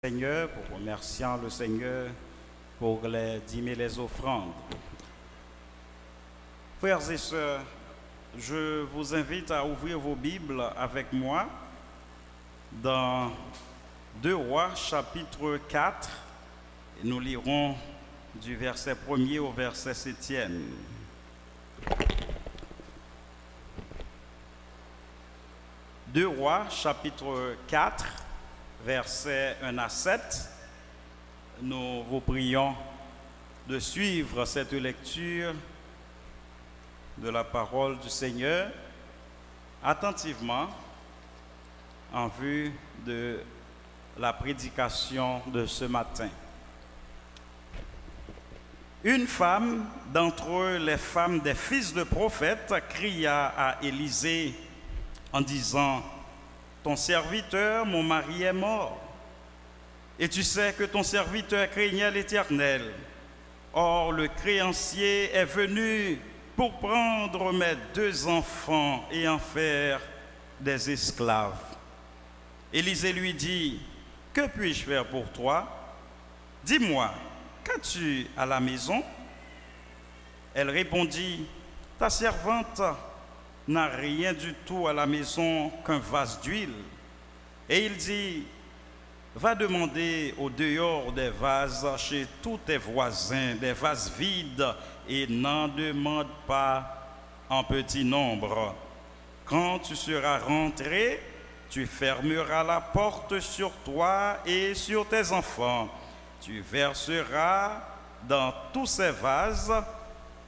Seigneur, pour remerciant le Seigneur pour les dîmes et les offrandes. Frères et sœurs, je vous invite à ouvrir vos Bibles avec moi dans 2 Rois chapitre 4. Nous lirons du verset 1er au verset 7e. Deux Rois chapitre 4, versets 1 à 7. Nous vous prions de suivre cette lecture de la parole du Seigneur attentivement en vue de la prédication de ce matin. Une femme d'entre les femmes des fils de prophètes cria à Élisée en disant: ton serviteur, mon mari, est mort. Et tu sais que ton serviteur craignait l'Éternel. Or, le créancier est venu pour prendre mes 2 enfants et en faire des esclaves. Élisée lui dit: que puis-je faire pour toi? Dis-moi, qu'as-tu à la maison? Elle répondit: ta servante n'a rien du tout à la maison qu'un vase d'huile. Et il dit: va demander au dehors des vases chez tous tes voisins, des vases vides, et n'en demande pas en petit nombre. Quand tu seras rentré, tu fermeras la porte sur toi et sur tes enfants. Tu verseras dans tous ces vases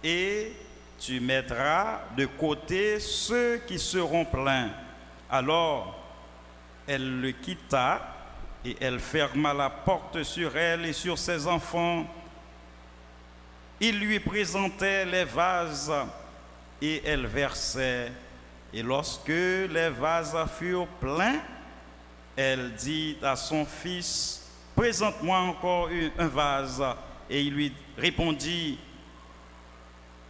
et tu mettras de côté ceux qui seront pleins. Alors, elle le quitta et elle ferma la porte sur elle et sur ses enfants. Il lui présentait les vases et elle versait. Et lorsque les vases furent pleins, elle dit à son fils: présente-moi encore un vase. Et il lui répondit: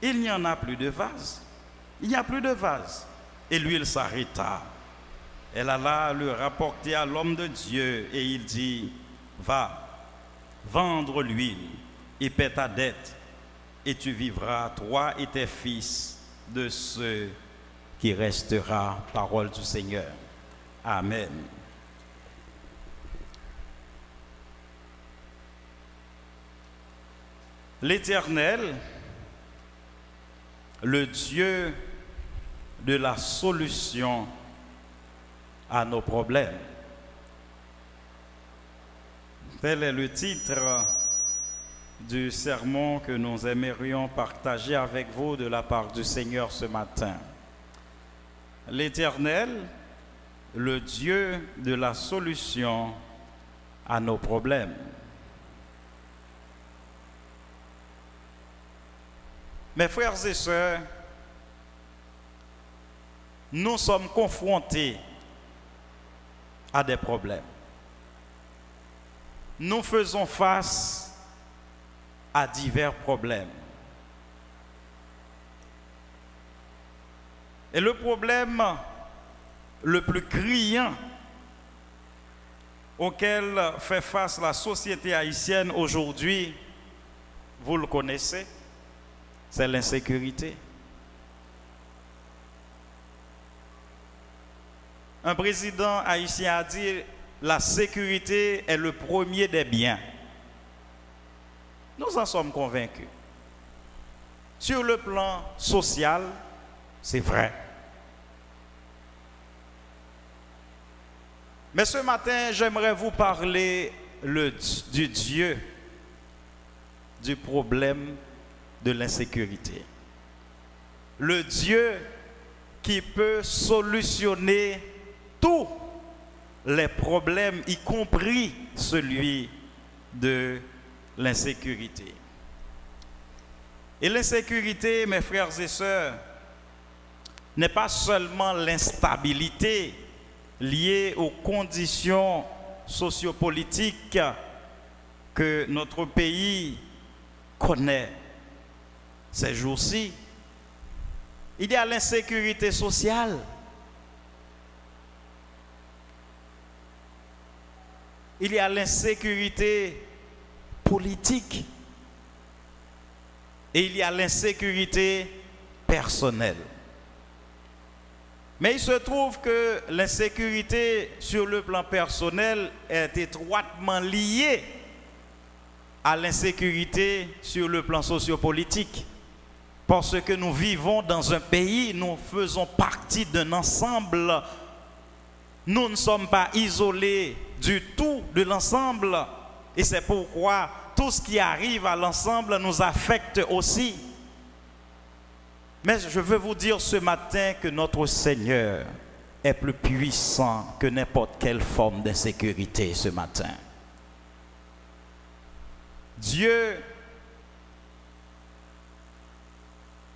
il n'y en a plus de vase. Il n'y a plus de vase. Et l'huile s'arrêta. Elle alla le rapporter à l'homme de Dieu et il dit: va, vendre l'huile et paie ta dette, et tu vivras, toi et tes fils, de ce qui restera. Parole du Seigneur. Amen. L'Éternel, le Dieu de la solution à nos problèmes. Tel est le titre du sermon que nous aimerions partager avec vous de la part du Seigneur ce matin. L'Éternel, le Dieu de la solution à nos problèmes. Mes frères et sœurs, nous sommes confrontés à des problèmes. Nous faisons face à divers problèmes. Et le problème le plus criant auquel fait face la société haïtienne aujourd'hui, vous le connaissez, c'est l'insécurité. Un président haïtien a dit: la sécurité est le premier des biens. Nous en sommes convaincus. Sur le plan social, c'est vrai. Mais ce matin, j'aimerais vous parler du Dieu du problème de l'insécurité. Le Dieu qui peut solutionner tous les problèmes, y compris celui de l'insécurité. Et l'insécurité, mes frères et sœurs, n'est pas seulement l'instabilité liée aux conditions sociopolitiques que notre pays connaît ces jours-ci. Il y a l'insécurité sociale. il y a l'insécurité politique et il y a l'insécurité personnelle. Mais il se trouve que l'insécurité sur le plan personnel est étroitement liée à l'insécurité sur le plan sociopolitique. Parce que nous vivons dans un pays, nous faisons partie d'un ensemble. Nous ne sommes pas isolés du tout de l'ensemble. Et c'est pourquoi tout ce qui arrive à l'ensemble nous affecte aussi. Mais je veux vous dire ce matin que notre Seigneur est plus puissant que n'importe quelle forme d'insécurité ce matin. Dieu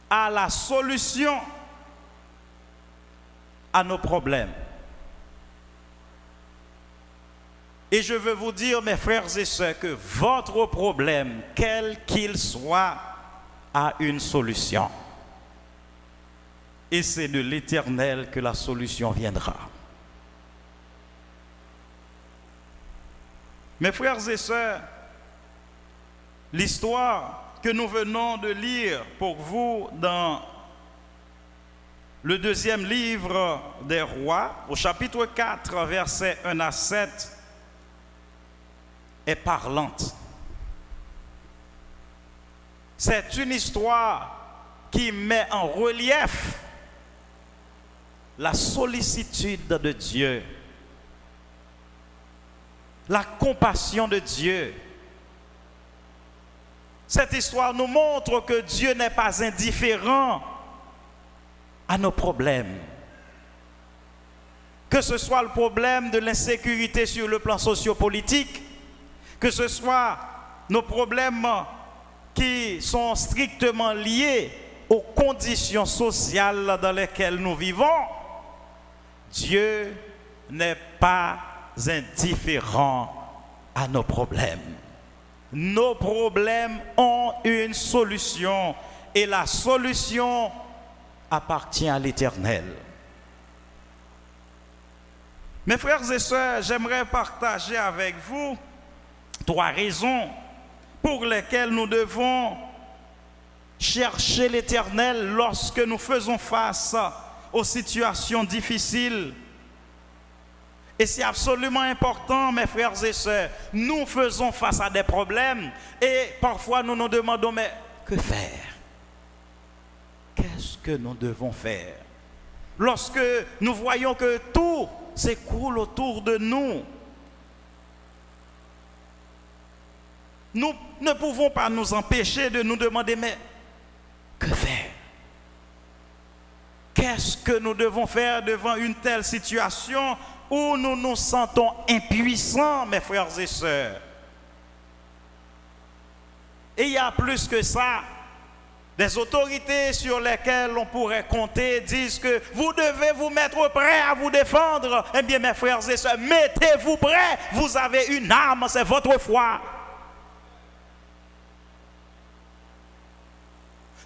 a la solution à nos problèmes. Et je veux vous dire, mes frères et sœurs, que votre problème, quel qu'il soit, a une solution. Et c'est de l'Éternel que la solution viendra. Mes frères et sœurs, l'histoire que nous venons de lire pour vous dans le deuxième livre des rois, au chapitre 4, versets 1 à 7, est parlante. C'est une histoire qui met en relief la sollicitude de Dieu, la compassion de Dieu. Cette histoire nous montre que Dieu n'est pas indifférent à nos problèmes. Que ce soit le problème de l'insécurité sur le plan sociopolitique, que ce soit nos problèmes qui sont strictement liés aux conditions sociales dans lesquelles nous vivons, Dieu n'est pas indifférent à nos problèmes. Nos problèmes ont une solution et la solution appartient à l'Éternel. Mes frères et sœurs, j'aimerais partager avec vous 3 raisons pour lesquelles nous devons chercher l'Éternel lorsque nous faisons face aux situations difficiles. Et c'est absolument important, mes frères et sœurs. Nous faisons face à des problèmes et parfois nous nous demandons, mais que faire? Qu'est-ce que nous devons faire? Lorsque nous voyons que tout s'écroule autour de nous, nous ne pouvons pas nous empêcher de nous demander, mais que faire? Qu'est-ce que nous devons faire devant une telle situation où nous nous sentons impuissants, mes frères et sœurs? Et il y a plus que ça. Des autorités sur lesquelles on pourrait compter disent que vous devez vous mettre prêts à vous défendre. Eh bien, mes frères et sœurs, mettez-vous prêts. Vous avez une arme, c'est votre foi.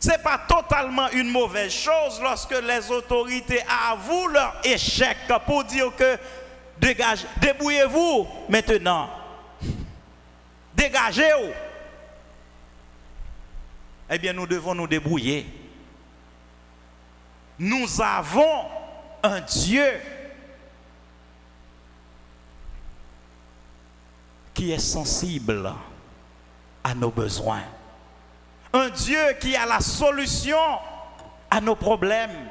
Ce n'est pas totalement une mauvaise chose lorsque les autorités avouent leur échec pour dire que débrouillez-vous maintenant. Dégagez-vous. Eh bien, nous devons nous débrouiller. Nous avons un Dieu qui est sensible à nos besoins. Un Dieu qui a la solution à nos problèmes.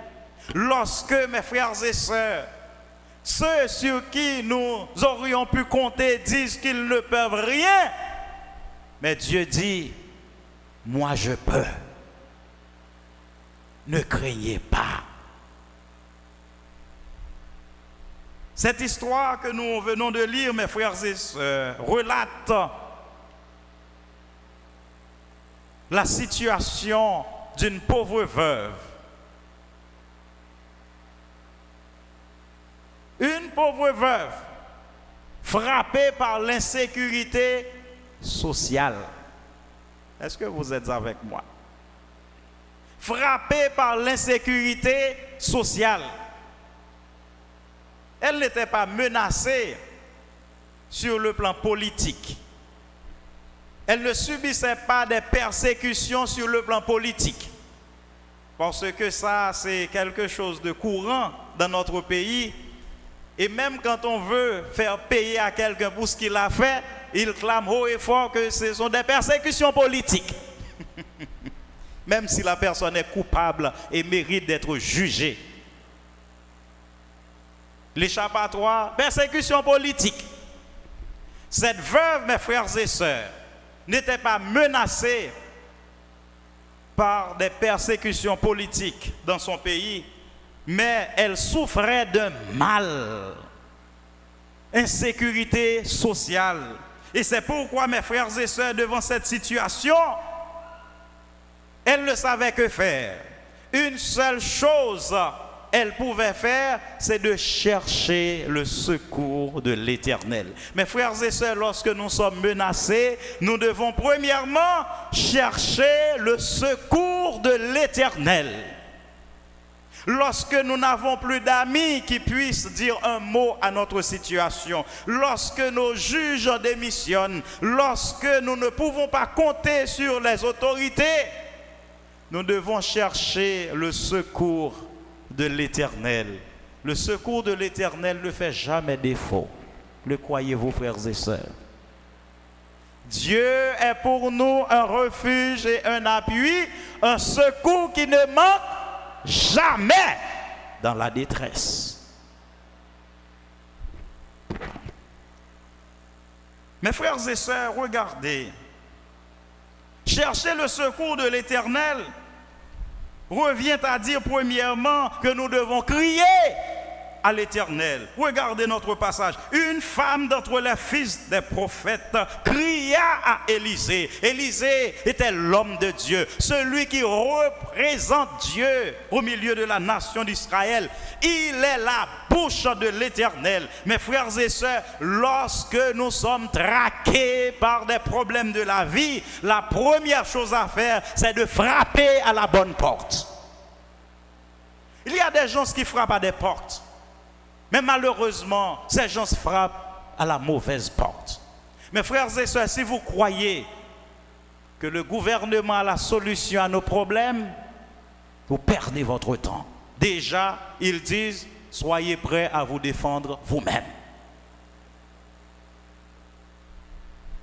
Lorsque, mes frères et sœurs, ceux sur qui nous aurions pu compter disent qu'ils ne peuvent rien, mais Dieu dit, moi je peux. Ne craignez pas. Cette histoire que nous venons de lire, mes frères et sœurs, relate la situation d'une pauvre veuve. Une pauvre veuve frappée par l'insécurité sociale. Est-ce que vous êtes avec moi? Frappée par l'insécurité sociale. Elle n'était pas menacée sur le plan politique. Elle ne subissait pas des persécutions sur le plan politique. Parce que ça, c'est quelque chose de courant dans notre pays. Et même quand on veut faire payer à quelqu'un pour ce qu'il a fait, il clame haut et fort que ce sont des persécutions politiques. Même si la personne est coupable et mérite d'être jugée. L'échappatoire, persécution politique. Cette veuve, mes frères et sœurs, n'était pas menacée par des persécutions politiques dans son pays, mais elle souffrait d'un mal, insécurité sociale. Et c'est pourquoi, mes frères et sœurs, devant cette situation, elle ne savait que faire. Une seule chose elle pouvait faire, c'est de chercher le secours de l'Éternel. Mes frères et sœurs, lorsque nous sommes menacés, nous devons premièrement chercher le secours de l'Éternel. Lorsque nous n'avons plus d'amis qui puissent dire un mot à notre situation, lorsque nos juges démissionnent, lorsque nous ne pouvons pas compter sur les autorités, nous devons chercher le secours de l'Éternel. Le secours de l'Éternel ne fait jamais défaut. Le croyez-vous, frères et sœurs? Dieu est pour nous un refuge et un appui, un secours qui ne manque jamais dans la détresse. Mes frères et sœurs, regardez. Chercher le secours de l'Éternel revient à dire premièrement que nous devons crier à l'Éternel. Regardez notre passage. Une femme d'entre les fils des prophètes cria à Élisée. Élisée était l'homme de Dieu, celui qui représente Dieu au milieu de la nation d'Israël. Il est la bouche de l'Éternel. Mes frères et sœurs, lorsque nous sommes traqués par des problèmes de la vie, la première chose à faire, c'est de frapper à la bonne porte. Il y a des gens qui frappent à des portes. Mais malheureusement, ces gens se frappent à la mauvaise porte. Mes frères et sœurs, si vous croyez que le gouvernement a la solution à nos problèmes, vous perdez votre temps. Déjà, ils disent, soyez prêts à vous défendre vous-même.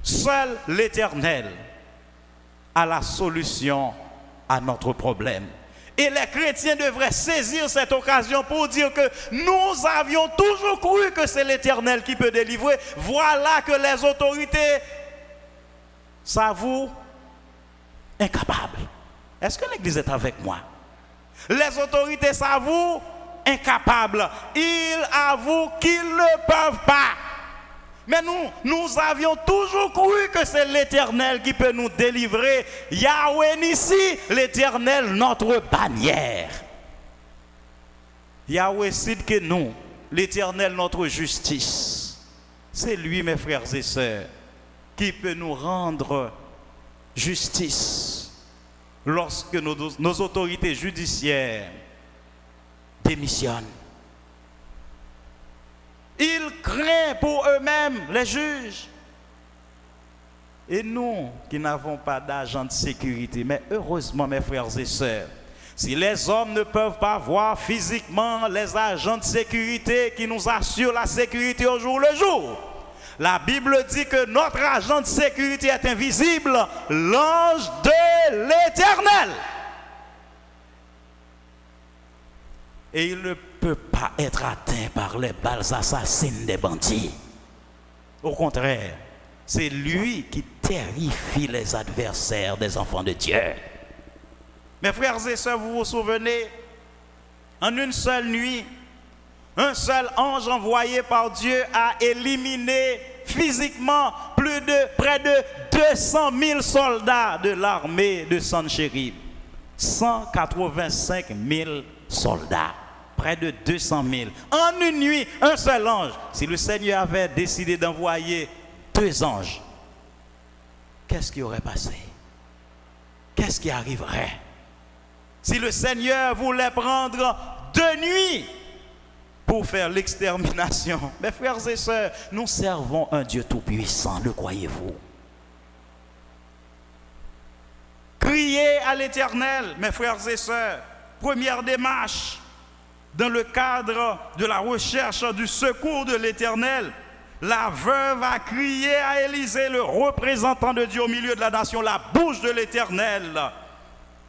Seul l'Éternel a la solution à notre problème. Et les chrétiens devraient saisir cette occasion pour dire que nous avions toujours cru que c'est l'Éternel qui peut délivrer. Voilà que les autorités s'avouent incapables. Est-ce que l'Église est avec moi? Les autorités s'avouent incapables. Ils avouent qu'ils ne peuvent pas. Mais nous avions toujours cru que c'est l'Éternel qui peut nous délivrer. Yahweh Nissi, l'Éternel, notre bannière. Yahweh cite que nous, l'Éternel, notre justice. C'est lui, mes frères et sœurs, qui peut nous rendre justice lorsque nos autorités judiciaires démissionnent. Ils craignent pour eux-mêmes les juges. Et nous qui n'avons pas d'agent de sécurité, mais heureusement mes frères et sœurs, si les hommes ne peuvent pas voir physiquement les agents de sécurité qui nous assurent la sécurité au jour le jour, la Bible dit que notre agent de sécurité est invisible, l'ange de l'Éternel. Et il ne peut pas être atteint par les balles assassines des bandits. Au contraire, c'est lui qui terrifie les adversaires des enfants de Dieu. Mes frères et sœurs, vous vous souvenez, en une seule nuit, un seul ange envoyé par Dieu a éliminé physiquement près de 200 000 soldats de l'armée de Sanchérib. 185 000 soldats. Près de 200 000. En une nuit, un seul ange. Si le Seigneur avait décidé d'envoyer 2 anges, qu'est-ce qui aurait passé? Qu'est-ce qui arriverait? Si le Seigneur voulait prendre 2 nuits pour faire l'extermination. Mes frères et sœurs, nous servons un Dieu tout-puissant, le croyez-vous? Criez à l'Éternel, mes frères et sœurs. Première démarche, dans le cadre de la recherche du secours de l'Éternel, la veuve a crié à Élisée, le représentant de Dieu au milieu de la nation, la bouche de l'Éternel,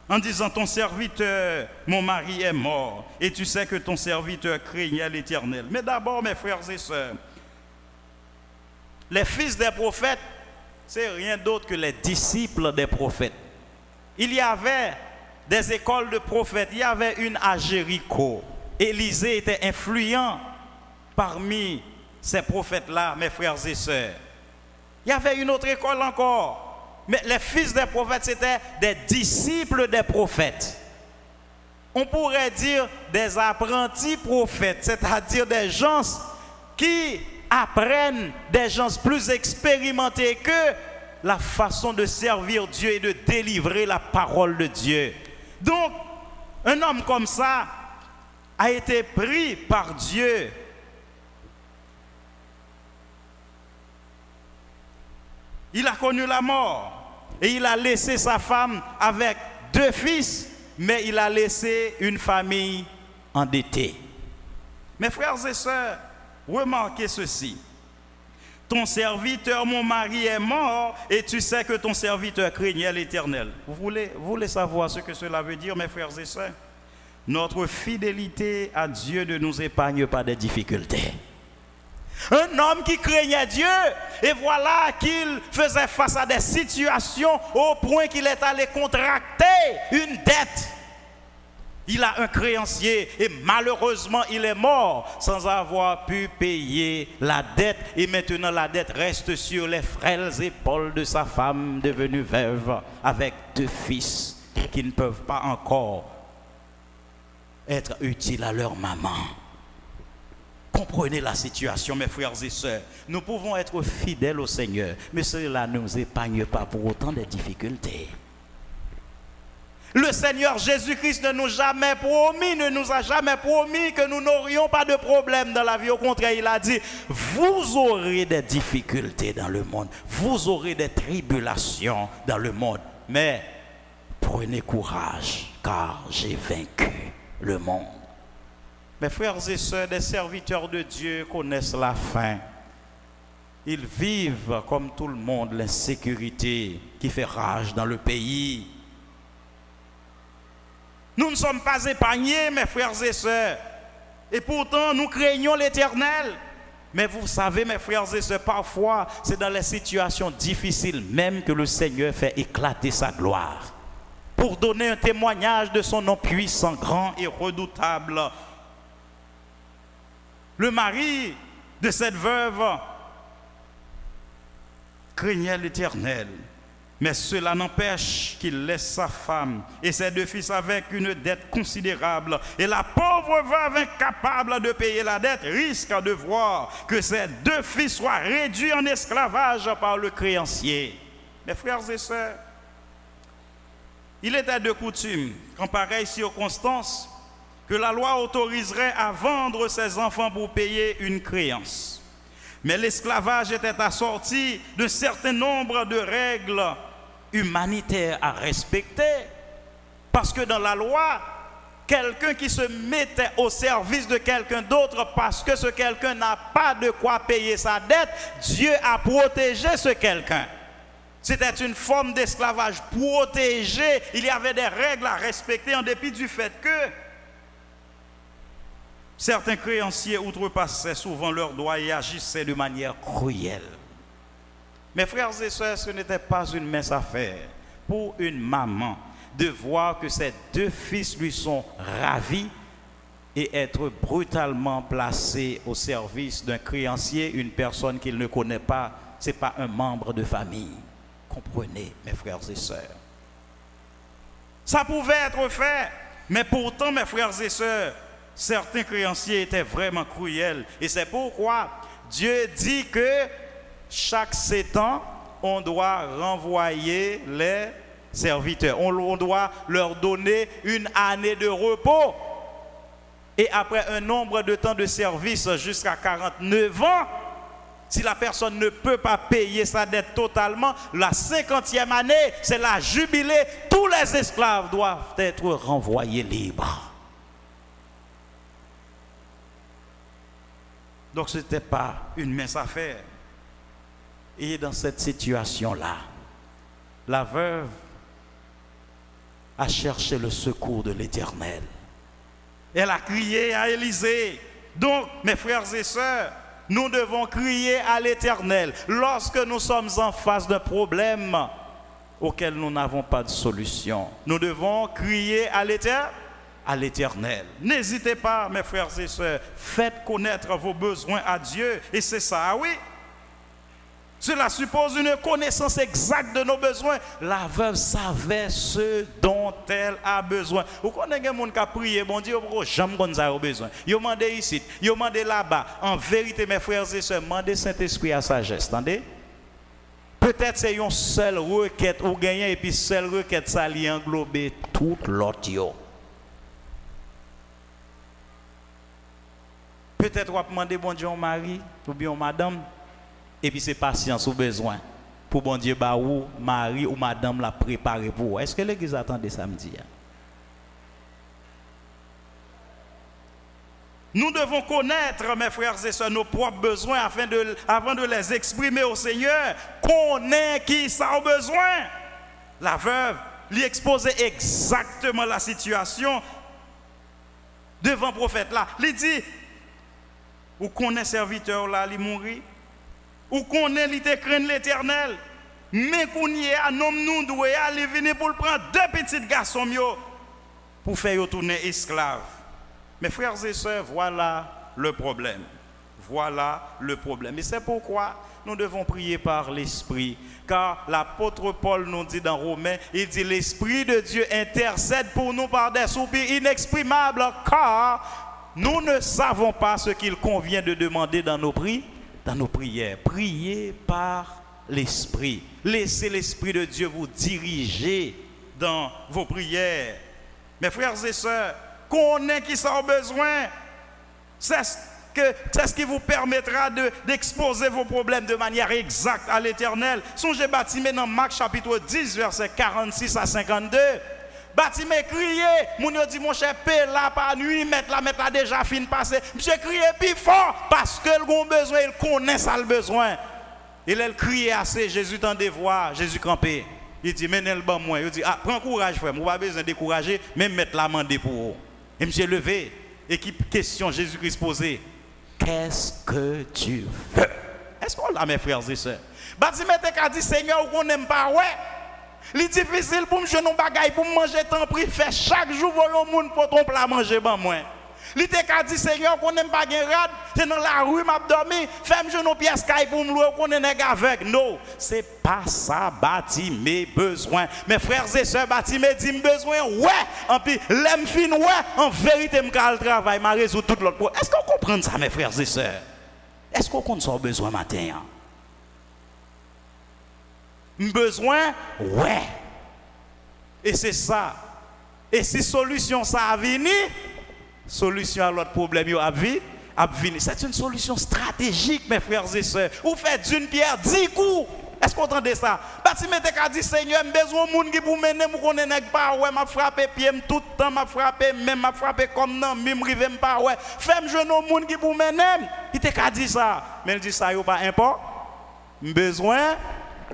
en disant: ton serviteur, mon mari est mort, et tu sais que ton serviteur craignait l'Éternel. Mais d'abord, mes frères et sœurs, les fils des prophètes, c'est rien d'autre que les disciples des prophètes. Il y avait des écoles de prophètes, il y avait une à Jéricho. Élisée était influent parmi ces prophètes-là, mes frères et sœurs. Il y avait une autre école encore. Mais les fils des prophètes, c'était des disciples des prophètes. On pourrait dire des apprentis prophètes, c'est-à-dire des gens qui apprennent, des gens plus expérimentés que la façon de servir Dieu et de délivrer la parole de Dieu. Donc, un homme comme ça a été pris par Dieu. Il a connu la mort et il a laissé sa femme avec 2 fils, mais il a laissé une famille endettée. Mes frères et sœurs, remarquez ceci. Ton serviteur, mon mari, est mort et tu sais que ton serviteur craignait l'Éternel. Vous voulez savoir ce que cela veut dire, mes frères et sœurs? Notre fidélité à Dieu ne nous épargne pas des difficultés. Un homme qui craignait Dieu, et voilà qu'il faisait face à des situations au point qu'il est allé contracter une dette. Il a un créancier et malheureusement il est mort sans avoir pu payer la dette. Et maintenant la dette reste sur les frêles épaules de sa femme devenue veuve avec 2 fils qui ne peuvent pas encore être utiles à leur maman. Comprenez la situation, mes frères et sœurs. Nous pouvons être fidèles au Seigneur, mais cela ne nous épargne pas pour autant des difficultés. Le Seigneur Jésus-Christ ne nous a jamais promis que nous n'aurions pas de problème dans la vie. Au contraire, il a dit, vous aurez des difficultés dans le monde, vous aurez des tribulations dans le monde, mais prenez courage, car j'ai vaincu le monde. Mes frères et sœurs, des serviteurs de Dieu connaissent la faim. Ils vivent comme tout le monde l'insécurité qui fait rage dans le pays. Nous ne sommes pas épargnés, mes frères et sœurs. Et pourtant, nous craignons l'Éternel. Mais vous savez, mes frères et sœurs, parfois, c'est dans les situations difficiles même que le Seigneur fait éclater sa gloire. Pour donner un témoignage de son nom puissant, grand et redoutable. Le mari de cette veuve craignait l'Éternel, mais cela n'empêche qu'il laisse sa femme et ses 2 fils avec une dette considérable. Et la pauvre veuve, incapable de payer la dette, risque de voir que ses 2 fils soient réduits en esclavage par le créancier. Mes frères et sœurs, il était de coutume, qu'en pareille circonstance, que la loi autoriserait à vendre ses enfants pour payer une créance. Mais l'esclavage était assorti d'un certain nombre de règles humanitaires à respecter. Parce que dans la loi, quelqu'un qui se mettait au service de quelqu'un d'autre parce que ce quelqu'un n'a pas de quoi payer sa dette, Dieu a protégé ce quelqu'un. C'était une forme d'esclavage protégé. Il y avait des règles à respecter en dépit du fait que certains créanciers outrepassaient souvent leurs droits et agissaient de manière cruelle. Mes frères et sœurs, ce n'était pas une mince affaire pour une maman de voir que ses 2 fils lui sont ravis et être brutalement placés au service d'un créancier, une personne qu'il ne connaît pas, ce n'est pas un membre de famille. Comprenez, mes frères et sœurs. Ça pouvait être fait, mais pourtant, mes frères et sœurs, certains créanciers étaient vraiment cruels. Et c'est pourquoi Dieu dit que chaque 7 ans, on doit renvoyer les serviteurs. On doit leur donner une année de repos. et après un nombre de temps de service jusqu'à 49 ans, si la personne ne peut pas payer sa dette totalement, la 50e année, c'est la jubilée, tous les esclaves doivent être renvoyés libres. Donc ce n'était pas une mince affaire. Et dans cette situation-là, la veuve a cherché le secours de l'Éternel. Elle a crié à Élisée. Donc, mes frères et sœurs, nous devons crier à l'Éternel lorsque nous sommes en face d'un problème auquel nous n'avons pas de solution. Nous devons crier à l'Éternel. N'hésitez pas, mes frères et sœurs, faites connaître vos besoins à Dieu. Et c'est ça, oui. Cela suppose une connaissance exacte de nos besoins. La veuve savait ce dont elle a besoin. Vous connaissez des gens qui ont prié, bon Dieu, jamais a besoin. Ils ont demandé ici, ils ont demandé là-bas. En vérité, mes frères et sœurs, demandez Saint-Esprit à sagesse. Attendez? Peut-être c'est une seule requête ou gagner et puis seule requête ça lui englober toute l'autre. Peut-être vous demandez bon Dieu, mari ou bien madame. Et puis c'est patience ou besoin pour bon Dieu bah ou mari ou madame la préparer pour vous. Est-ce que l'église attendait samedi? Nous devons connaître, mes frères et sœurs, nos propres besoins avant de les exprimer au Seigneur. Connaît qui ça a besoin. La veuve lui exposait exactement la situation devant le prophète là. Il dit, ou connaît serviteur là, il mourit. Ou connaît li te craint l'Éternel, mais qu'on y est un homme nous doué aller venir pour prendre deux petits garçons pour faire tourner esclaves. Mes frères et sœurs, voilà le problème. Voilà le problème. Et c'est pourquoi nous devons prier par l'Esprit. Car l'apôtre Paul nous dit dans Romains, il dit l'Esprit de Dieu intercède pour nous par des soupirs inexprimables, car nous ne savons pas ce qu'il convient de demander dans nos prières. Dans nos prières, priez par l'Esprit. Laissez l'Esprit de Dieu vous diriger dans vos prières. Mes frères et sœurs, connaissez qui ça a besoin. C'est ce qui vous permettra d'exposer vos problèmes de manière exacte à l'Éternel. Songez bâtiment dans Marc chapitre 10, versets 46 à 52. Bâtiment crié, mon dit mon cher paix là par nuit, mettre la déjà fin passé. Monsieur crié plus fort parce que le besoin, il connaît ça le besoin. Il a crié assez, Jésus t'en dévoie, Jésus campé. Il dit menez le bon moi, il dit ah prends courage frère, on pas besoin de décourager, même mettre la main pour vous. Et monsieur levé, et qui question Jésus-Christ posé, qu'est-ce que tu veux? Est-ce qu'on l'a mes frères et sœurs? Bâtiment t'a dit Seigneur, on n'aime pas ouais. C'est difficile pour me jeter un bagage pour manger tant prix fait chaque jour voler au monde pour ton plat manger ben moi. Il t'a dit Seigneur qu'on n'aime pas gain rad, c'est dans la rue m'a dormi, fais-moi jeter une pièce caille pour me louer qu'on est nèg avec. Non, c'est pas ça bâti mes besoins. Mes frères et sœurs bâti mes dit besoin ouais, en puis l'aime fin ouais, en vérité me le travail m'a résout tout l'autre problème. Est-ce qu'on comprend ça mes frères et sœurs? Est-ce qu'on connaît son besoin matin? Besoin, ouais. Et c'est ça. Et si solution ça a venu, solution à l'autre problème a venu. C'est une solution stratégique, mes frères et sœurs. Vous faites d'une pierre 10 coups. Est-ce qu'on entendez ça? Bâtiment te dit Seigneur, besoin de monde qui pour mener, moi connais pas ouais, m'a frappé pied tout le temps, m'a frappé même m'a frappé comme non, même rive pas ouais. Fais-moi jeune monde qui pour mener. Il te dit ça. Mais il dit ça yo pas important. Besoin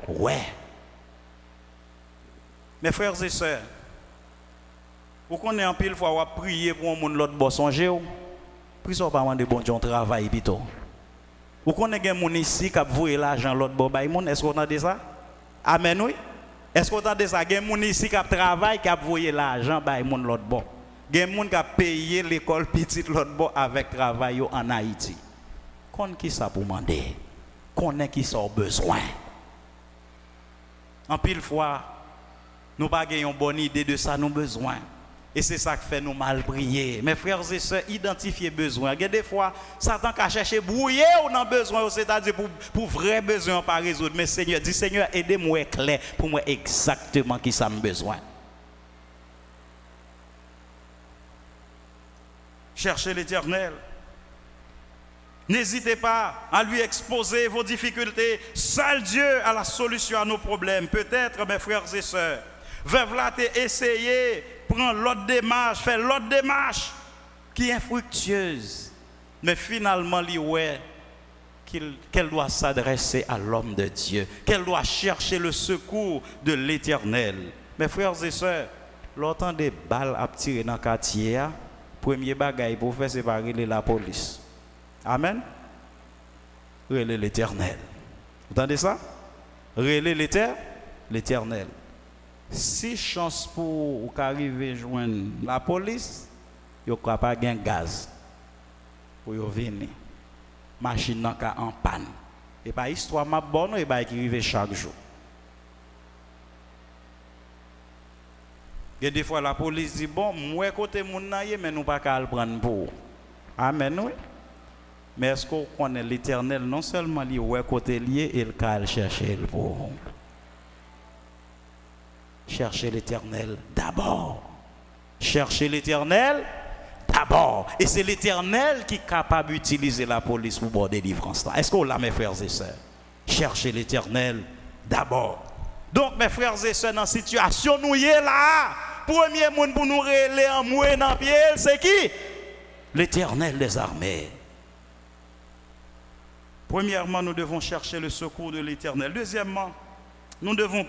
ouais. Mes frères et sœurs, vous connaissez en pile fois prier pour un monde l'autre bon songer ou puis ça pas demander bon Dieu travail plutôt. Vous connaissez des gens ici qui voyer l'argent l'autre bon bail monde, est-ce qu'on entend ça? Amen oui. Est-ce qu'on entend ça? Des gens ici qui travaillent qui voyer l'argent bail monde l'autre bon. Des gens qui payé l'école petite l'autre bon avec travail en Haïti. Connaissez qui ça pour demander? Connaissez qui ça besoin? En pile fois nous n'avons pas une bonne idée de ça, nous besoin. Et c'est ça qui fait nous mal prier. Mes frères et sœurs, identifier besoin. Des fois, Satan a cherché brouiller ou dans besoin, c'est-à-dire pour vrai besoin pas résoudre. Mais Seigneur, dis Seigneur, aidez-moi clair pour moi exactement qui ça me besoin. Cherchez l'Éternel. N'hésitez pas à lui exposer vos difficultés. Seul Dieu a la solution à nos problèmes. Peut-être, mes frères et sœurs, veuve là essayer, prendre l'autre démarche, faire l'autre démarche qui est fructueuse. Mais finalement, qu'elle doit s'adresser à l'homme de Dieu, qu'elle doit chercher le secours de l'Éternel. Mes frères et sœurs, l'autant des balles à tirer dans le quartier, premier bagaille pour faire séparer la police. Amen. Relais l'Éternel. Vous entendez ça? Relais l'Éternel. Si chance pour arriver à joindre la police, il n'y a pas de gaz pour venir. Machine n'a qu'à en panne. Et pas histoire ma bonne et pas qui arrive chaque jour. Et des fois la police dit bon, moi côté mon naïe mais nous pas qu'à le prendre pour. Amen oui. Mais est-ce qu'on connaît l'Éternel non seulement lui ouais côté lié et le cas chercher le pour. Cherchez l'Éternel d'abord. Cherchez l'Éternel d'abord. Et c'est l'Éternel qui est capable d'utiliser la police pour avoir délivrance. Est-ce qu'on l'a, mes frères et sœurs? Cherchez l'Éternel d'abord. Donc, mes frères et sœurs, dans la situation nous y est là, premier monde pour nous relayer en moué dans le pied, c'est qui? L'Éternel des armées. Premièrement, nous devons chercher le secours de l'Éternel. Deuxièmement, nous devons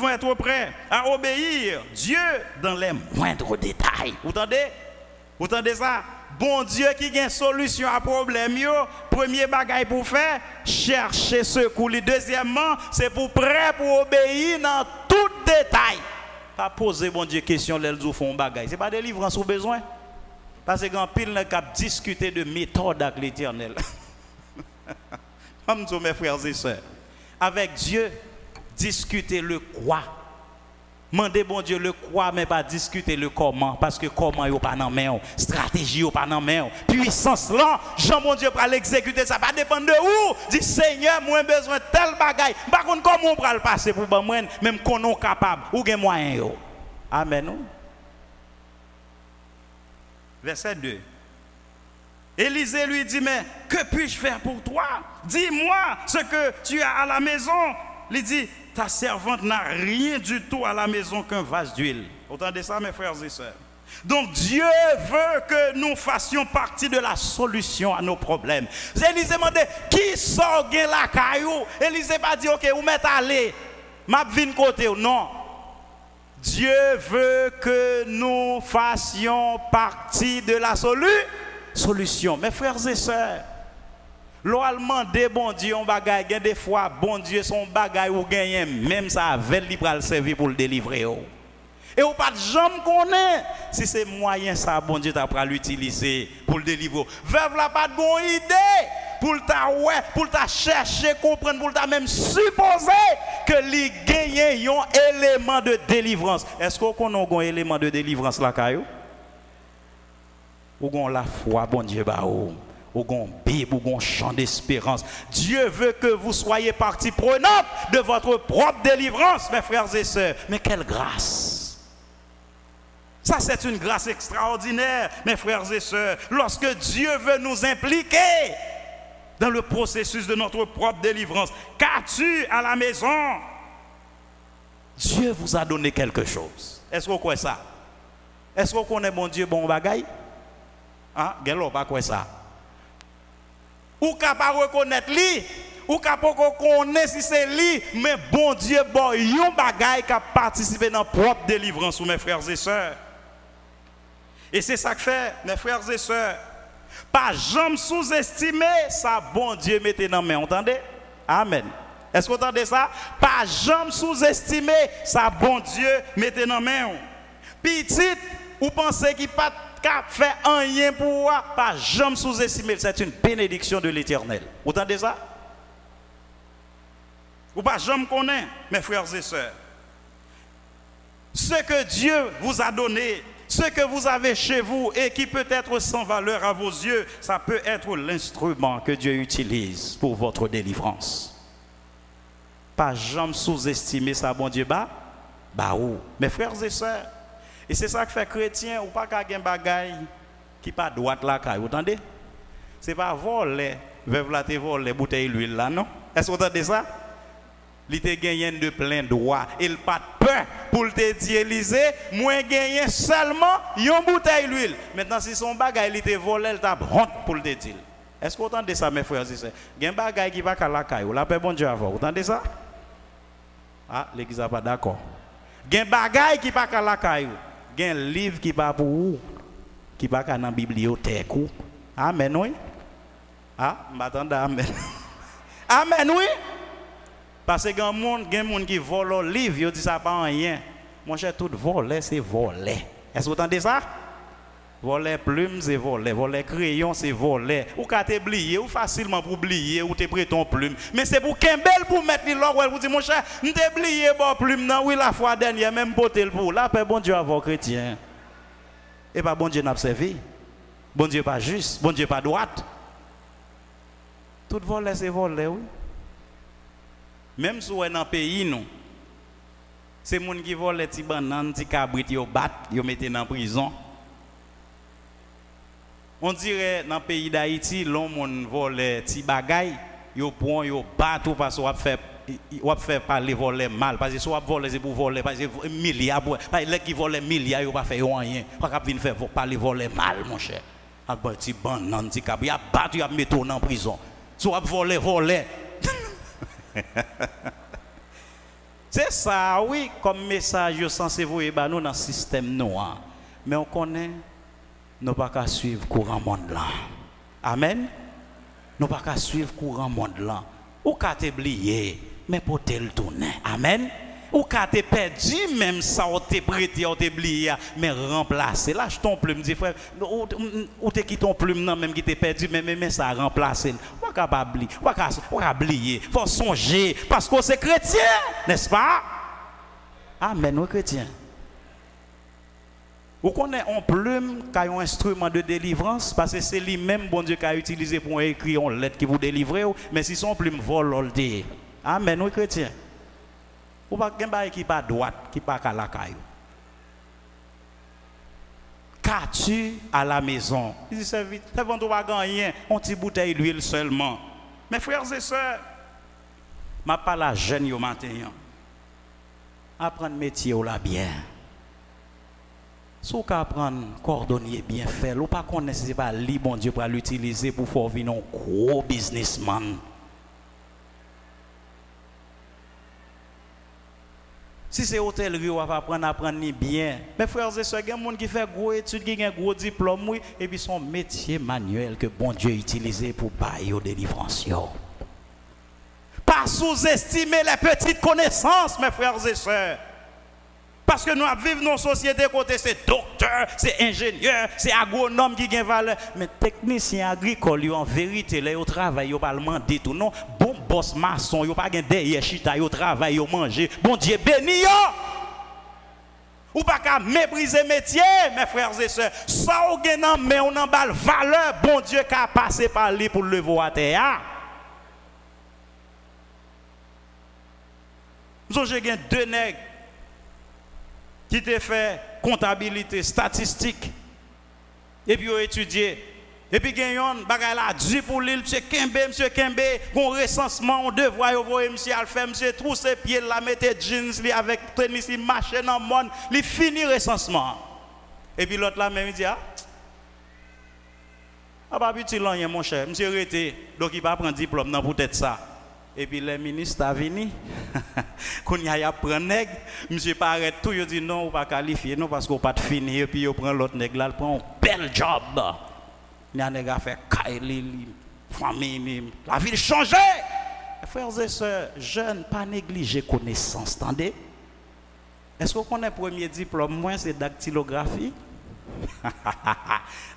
être prêts à obéir Dieu dans les moindres détails. Vous entendez? Vous entendez ça? Bon Dieu qui a une solution à problème, premier bagage pour faire, chercher secours. Deuxièmement, c'est pour prêt pour obéir dans tout détail. Pas poser bon Dieu question, les gens font bagage. Ce n'est pas délivrance au besoin. Parce que quand pile n'a qu'à discuter de méthode avec l'Éternel. Comme tous mes frères et sœurs, avec Dieu, discuter le quoi. Mandez bon Dieu le quoi, mais pas discuter le comment. Parce que comment il n'y a pas dans main, stratégie il n'y a pas dans main. Puissance là, Jean mon Dieu pour l'exécuter, ça va dépendre de où. Dit Seigneur, moi j'ai besoin de tel bagaille. Par contre, comment on va le passer pour moi, même qu'on est capable, ou gen moyen. Amen. Verset 2. Élisée lui dit, mais que puis-je faire pour toi? Dis-moi ce que tu as à la maison. Il dit, ta servante n'a rien du tout à la maison qu'un vase d'huile. Vous entendez ça, mes frères et sœurs? Donc Dieu veut que nous fassions partie de la solution à nos problèmes. Élisée demandait, qui sort la caillou? Élisée pas dit, ok, vous mettez à aller. Ma vine côté, non. Dieu veut que nous fassions partie de la solution. Mes frères et sœurs, l'allemand de bon Dieu, on bagaille, des fois, bon Dieu, son bagaille ou gagne, même ça, avec lui pour le servir pour le délivrer. Et on pas de jamais connaît si c'est moyen ça, bon Dieu, t'as pour l'utiliser pour le délivrer. Veuve là pas de bonne idée pour ta chercher, comprendre, pour ta même supposer que lui gagne un élément de délivrance. Est-ce qu'on connaît un élément de délivrance là, Caillou? Ou gon la foi, bon Dieu, ou gon Bible, ou gon chant d'espérance. Dieu veut que vous soyez partie prenante de votre propre délivrance, mes frères et sœurs. Mais quelle grâce! Ça, c'est une grâce extraordinaire, mes frères et sœurs. Lorsque Dieu veut nous impliquer dans le processus de notre propre délivrance. Qu'as-tu à la maison? Dieu vous a donné quelque chose. Est-ce qu'on croit ça? Est-ce qu'on connaît mon Dieu, bon bagaille? Hein? Gelo, pas quoi ça? Ou capable reconnaître lui, ou capable reconnaître si c'est lui, mais bon Dieu, bon, yon bagaille qui a participé dans la propre délivrance, mes frères et sœurs. Et c'est ça que fait, mes frères et sœurs. Pas jamais sous-estimer ça, bon Dieu, mettez dans main. Entendez? Amen. Est-ce que vous entendez ça? Pas jamais sous-estimer ça, bon Dieu, mettez dans main. Petite, ou pensez qu'il pas fait rien pour vous, pas jamais sous-estimer. C'est une bénédiction de l'Éternel. Vous entendez ça? Ou pas jamais connaître, mes frères et sœurs. Ce que Dieu vous a donné, ce que vous avez chez vous et qui peut être sans valeur à vos yeux, ça peut être l'instrument que Dieu utilise pour votre délivrance. Pas jamais sous-estimer ça, bon Dieu, où? Mes frères et sœurs, et c'est ça que fait chrétien, ou pas qu'à gen bagaille, qui pas droite là, vous entendez? C'est pas voler, veuve la te voler bouteille d'huile là, non? Est-ce que vous entendez ça? Il te gagne de plein droit. Il pas de peur pour te dire, Élysée, moi gagne seulement une bouteille d'huile. Maintenant, si son bagage il te volé, il t'a honte pour te dire. Est-ce que vous entendez ça, mes frères et sœurs? Il y a un bagage qui va à la caille. La paix, bon Dieu, avant. Vous entendez ça? Ah, l'église n'est pas d'accord. Il y a un bagage qui va à la caille. Il y a un livre qui va pour vous, qui va dans la bibliothèque. Amen, oui? Ah, je m'attends à Amen. Amen, oui? Parce que il y a des gens qui volent le livre, ils disent ça pas rien. Mon cher, tout voler, c'est voler. Est-ce que vous entendez ça? Voler plume, c'est voler. Voler crayon, c'est voler. Ou quand tu oublié, ou facilement pour oublier, ou tu prêt ton plume. Mais c'est pour qu'un bel pour mettre l'or, vous dites, mon cher, tu t'es oublié bon plume, non, oui, la fois dernière, même poter le pour. Là, bon Dieu, avant chrétien. Et pas bon Dieu n'a pas servi. Bon Dieu pas juste, bon Dieu pas droite. Tout voler, c'est voler, oui. Même si on est dans le pays, nous, c'est les gens qui volent les petits bananes, les petits cabrites, ils battent, ils mettent dans la prison. On dirait dans le pays d'Haïti, l'homme vole les petits bagailles, ils prennent, ils battent parce qu'on fait parler voler mal. Parce que si on vole, c'est pour voler, parce que milliards, parce que les qui volent milliards, ils ne font pas rien. Parce qu'ils faire parler voler mal, mon cher. Avec des petits bananes, des petits cabrites, ils battent, ils mettent dans la prison. Si on voler. C'est ça, oui, comme message censé vous et nous dans le système noir. Mais on connaît, nous ne pouvons pas suivre le courant monde là. Amen. Nous ne pouvons pas suivre le courant monde là. Ou qu'à t'oublier, mais pour te le tourner. Amen. Ou qu'à te perdu, même ça, ou te prêté, ou te oublié, mais remplacer. Lâche ton plume, dis frère, ou te quitte ton plume, non, même qui te perdu, mais ça remplacer. Ou qu'à pas oublier, ou qu'à oublier. Il faut songer, parce que c'est chrétien, n'est-ce pas? Amen, oui, chrétien. Vous connaissez un plume qui a un instrument de délivrance, parce que c'est lui-même, bon Dieu, qui a utilisé pour écrire une lettre qui vous délivre, mais si son plume vole, amen, oui, chrétien. Ou pas quelqu'un qui pas droite, qui pas à la caille. Qu'as-tu à la maison? Il dit c'est vite, c'est bon, tu vas gagner une petite bouteille d'huile seulement. Mes frères et sœurs, je parle à jeune au matin. Apprendre métier ou la bien. Si vous apprendre cordonnier bien fait, ou pas connaître c'est pas li bon Dieu pour l'utiliser pour faire venir un gros businessman. Si c'est hôtellerie, on va apprendre bien. Mes frères et sœurs, il y a des gens qui font gros études, qui ont un gros diplôme, oui, et puis son métier manuel que bon Dieu a utilisé pour bailler aux délivrances. Pas sous-estimer les petites connaissances, mes frères et sœurs. Parce que nous vivons dans une société côté c'est docteur, c'est ingénieur, c'est agronome qui gagne valeur. Mais technicien agricole, en vérité, là, ils travaillent, ils ne pas demander tout. Non, bon boss maçon, ils ne pas derrière chita, ils travaillent, ils mangent. Bon Dieu béni. Ou pas qu'à mépriser métier, mes frères et sœurs. Ça, on gagne, mais on en balle valeur. Bon Dieu qui a passé par lui pour le voir à terre. Nous avons deux nègres qui te fait comptabilité, statistique, et puis ils ont étudié. Et puis ils ont dit pour l'île, monsieur Kembe, un recensement, on devrait envoyer monsieur à le faire, monsieur trousse ses pieds, la mettre jeans avec tennis, il marche dans le monde, il finit le recensement. Et puis l'autre là même il dit, ah pas petit rien mon cher, monsieur arrêté, donc il va prendre diplôme non peut-être ça. Et puis les ministres sont venus, quand il y a pris un nègre, monsieur paraît tout, il dit non, on ne pas qualifier, non, parce qu'on n'a pas fini, et puis il prend l'autre nègre là, il prend un bel job. Il y a un nègre qui fait Kaili, famille, la ville changée. Frères et sœurs, jeunes, pas négliger connaissance, attendez. Est-ce qu'on connaît le premier diplôme, moi, c'est dactylographie?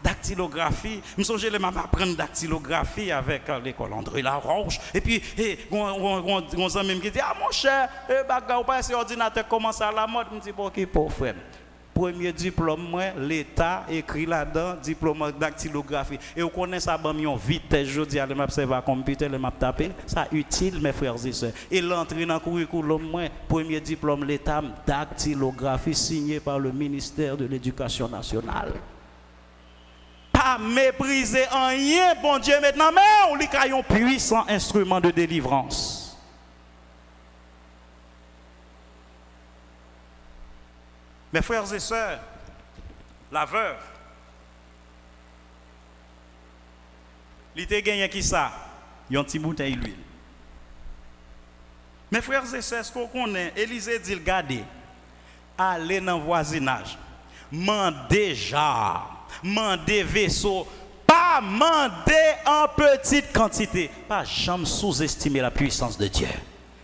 Dactylographie, je me souviens de m'apprendre dactylographie avec l'école André Laroche. Et puis, on a même qui dit, ah mon cher, ce ordinateur commence à la mode. Je me dis, bon, ok, pour frère. Premier diplôme, l'État écrit là-dedans, diplôme dactylographie. Et vous connaissez ça, bon, vitesse, je dis, allez m'observer à computer, allez m'taper. Ça utile, mes frères et sœurs. Et l'entrée dans le curriculum, premier diplôme, l'État, dactylographie, signé par le ministère de l'Éducation nationale. Pas mépriser rien, bon Dieu, maintenant, mais on lui a un puissant instrument de délivrance. Mes frères et sœurs, la veuve, il était gagné qui ça? Il y a un petit bouteille d'huile. Mes frères et sœurs, ce qu'on connaît, Élisée dit, regardez, allez dans le voisinage, mandez jar, mandez vaisseau, pas mandez en petite quantité, pas jamais sous-estimer la puissance de Dieu.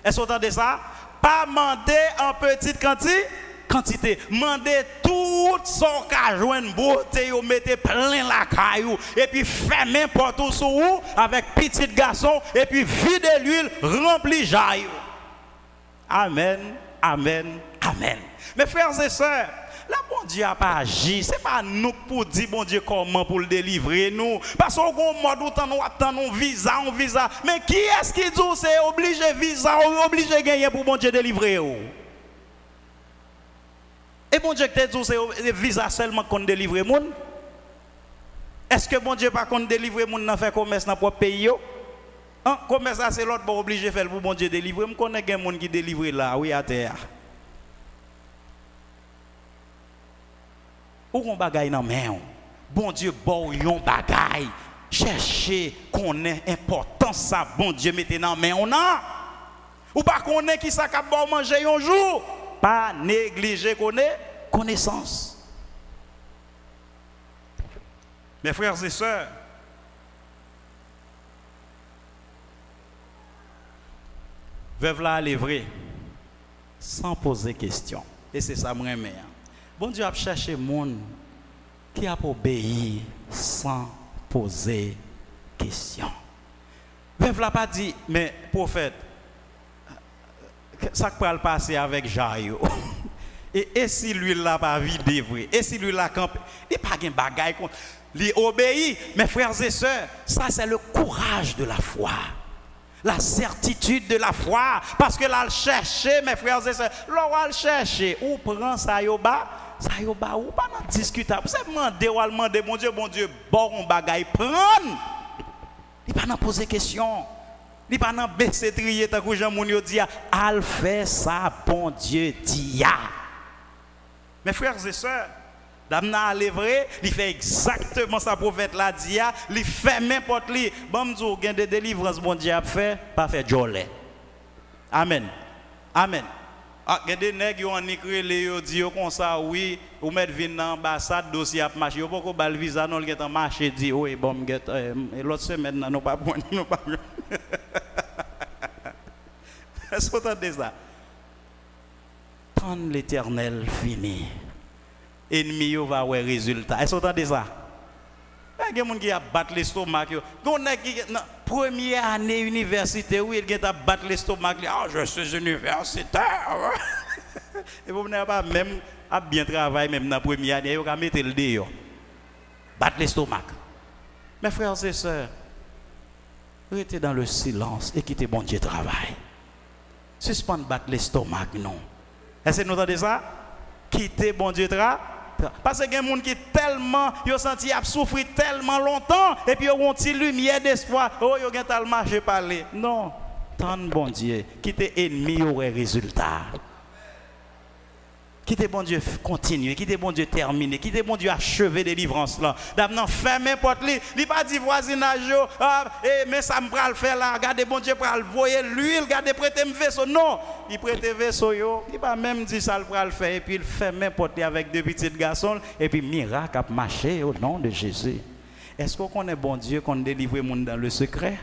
Est-ce que vous entendez ça? Pas mandez en petite quantité, mandez tout son cajouen beauté, mettez plein la caillou, et puis fermez porte sous vous avec petit garçon, et puis videz l'huile, rempli jaille. Amen, amen, amen. Mes frères et sœurs, là, bon Dieu n'a pas agi. Ce n'est pas nous pour dire, bon Dieu, comment pour le délivrer, nous. Parce qu'on a un mode où nous attendons un visa. Mais qui est-ce qui dit c'est obligé visa ou obligé gagner pour bon Dieu délivrer? Et bon Dieu te dit c'est visa seulement qu'on délivre les gens? Est-ce que bon Dieu pas qu'on délivre les gens dans faire commerce dans notre propre pays? Commerce c'est l'autre bon obligé faire pour bon Dieu délivrer. Je connais des gens qui délivrent là, oui, à terre. Ou on bagaille dans main. Bon Dieu, bon yon bagaille. Cherchez qu'on ait importance ça, bon Dieu, mettez dans main on a. Ou pas qu'on ait qui ça cap bon manger un jour. Pas négliger qu'on ait connaissance. Mes frères et sœurs, veuve là elle est vrai sans poser question. Et c'est ça moi mère. Bon Dieu a cherché monde qui a obéi sans poser question. Veuve là pas dit mais prophète ça peut le passer avec Jaïo. Et si lui là pas vidé vrai, et si lui là campé, il pas gain bagaille contre lui obéit. Mes frères et sœurs, ça c'est le courage de la foi. La certitude de la foi parce que là le chercher mes frères et sœurs, là le chercher ou prend ça yo ba ou pas dans discutable. C'est demander bon Dieu, bon bagaille prendre. Il pas dans poser question. Il pas dans baisser trier tant que Jean Mounio dit al fait ça bon Dieu dit ya. Mes frères et sœurs, Damna est vrai, il fait exactement ça prophète l'a dit, il fait n'importe lui. Bon Dieu, gain de délivrance bon Dieu a fait, pas fait jolé. Amen. Amen. Ah, il y a des nègres qui ont écrit les dit comme ça oui, ou mettre vin dans l'ambassade dossier a marché, yo pas bal visa non le marché dit oui bon l'autre semaine non pas non pas. Est-ce que vous entendez ça? Quand l'Éternel finit, ennemi va avoir résultat. Est-ce que vous entendez ça? Il y a des gens qui battent l'estomac. Il y a qui première année université, oui, il a battu l'estomac. Ah, je suis universitaire. Et vous n'avez pas même à bien travailler, même dans la première année, vous avez mettre le dehors. Battre l'estomac. Mes frères et sœurs, restez dans le silence et quittez bon Dieu travail. Suspendez battre l'estomac, non. Est-ce que vous entendez ça? Quittez bon Dieu travail. Parce qu'il y a des gens qui tellement, ils ont senti à souffrir tellement longtemps, et puis ils ont une lumière d'espoir. Oh, ils ont le marché parler. Non, tant bon Dieu, quittez ennemi, aurait résultat. Quittez bon Dieu continuer, quittez bon Dieu terminer, quittez bon Dieu achever délivrance là. D'abord fermez porte li, il pas dit voisinage mais ça me pral faire là, regardez bon Dieu pral voyer l'huile, regardez prêter me vaisseau. Non, il prête vaisseau yo, il pas même dit ça le pral faire et puis il ferme porte avec deux petits garçons et puis miracle a marché au nom de Jésus. Est-ce qu'on connaît bon Dieu qu'on délivre monde dans le secret?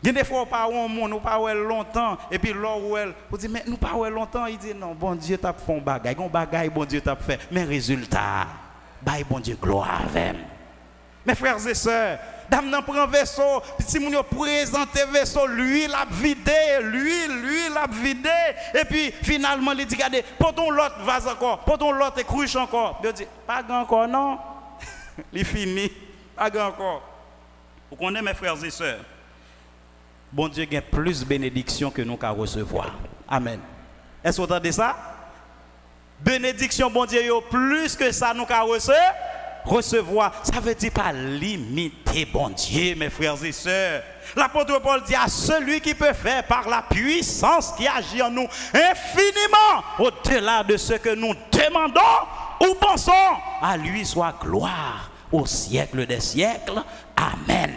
Il y a des fois, on ne parle pas longtemps, et puis là, on dit, mais nous ne parlons pas longtemps. Il dit, non, bon Dieu t'a fait un bagage, bon Dieu t'a fait. Mais résultat, bon Dieu, gloire avec. Mes frères et sœurs, dame n'a pris un vaisseau, si vous présentez le vaisseau, lui, il a vidé, lui, il a vidé. Et puis, finalement, il dit, regardez, portons l'autre vase encore, portons l'autre cruche encore. Il dit, pas encore, non. Il finit, pas encore. Vous connaissez, mes frères et sœurs? Bon Dieu a plus de bénédictions que nous qu'à recevoir. Amen. Est-ce que vous entendez ça? Bénédiction, bon Dieu, plus que ça nous qu'à recevoir. recevoir, ça veut dire pas limiter bon Dieu, mes frères et sœurs. L'apôtre Paul dit à celui qui peut faire par la puissance qui agit en nous infiniment au-delà de ce que nous demandons ou pensons, à lui soit gloire au siècle des siècles. Amen.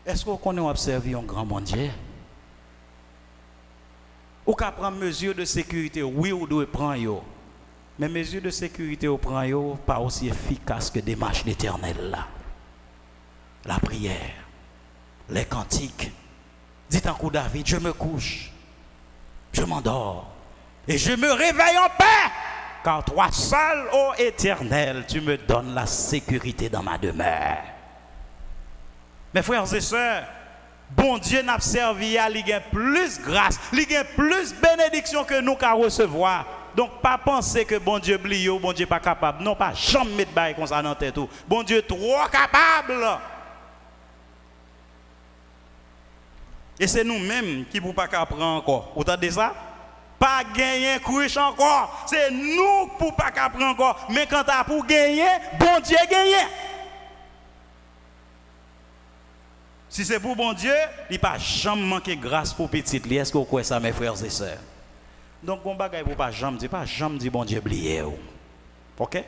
Est-ce qu'on connaît observer un grand bon Dieu? Ou qu'à prendre mesure de sécurité, oui, ou doit prendre yo. Mais mesures de sécurité au prend yo pas aussi efficace que des marches d'Éternel là. La prière, les cantiques. Dites en coup David, je me couche, je m'endors et je me réveille en paix. Car toi seul, ô Éternel, tu me donnes la sécurité dans ma demeure. Mes frères et sœurs, bon Dieu n'a servi à lui plus grâce, lui plus bénédiction que nous qu'à recevoir. Donc pas penser que bon Dieu oublie ou bon Dieu pas capable. Non, pas jamais mettre bail comme ça dans tête tout. Bon Dieu trop capable. Et c'est nous-mêmes qui ne pouvons pas apprendre encore. Vous entendez ça? Pas gagner couche encore. C'est nous qui ne pouvons pas apprendre encore. Mais quand tu as pour gagner, bon Dieu gagne. Si c'est pour bon Dieu, il ne pas jamais manquer grâce pour petite. Est-ce que vous croyez ça, mes frères et sœurs? Donc, bon bagay pour pas jamais dire bon Dieu oublié. OK?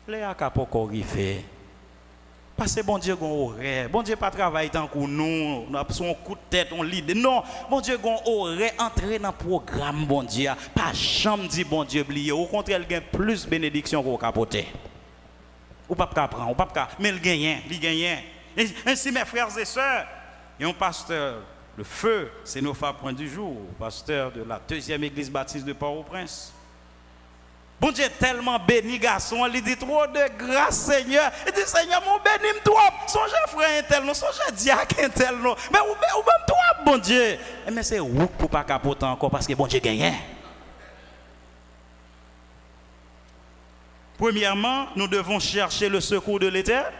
Les acapos corrigés. Parce que bon Dieu gon horaire. Bon Dieu pas travaille tant que nous, son coup de tête, on lit. Non, bon Dieu gon horaire entrer dans le programme bon Dieu. Pas jamais dire bon Dieu oublié. Au contraire, il gagne plus de bénédiction qu'on capoter. Ou pas prendre, ou pas mais il gagne. Ainsi mes frères et sœurs, il y a un pasteur le feu, c'est nos point du jour, pasteur de la 2e église baptiste de Port-au-Prince. Bon Dieu tellement béni garçon, il dit trop de grâce Seigneur. Il dit Seigneur, mon béni trop. Songe frère un tel non, songe diacre un tel non. Mais ou même toi bon Dieu. Mais c'est où pour pas capoter encore parce que bon Dieu gagne. Premièrement, nous devons chercher le secours de l'Éternel.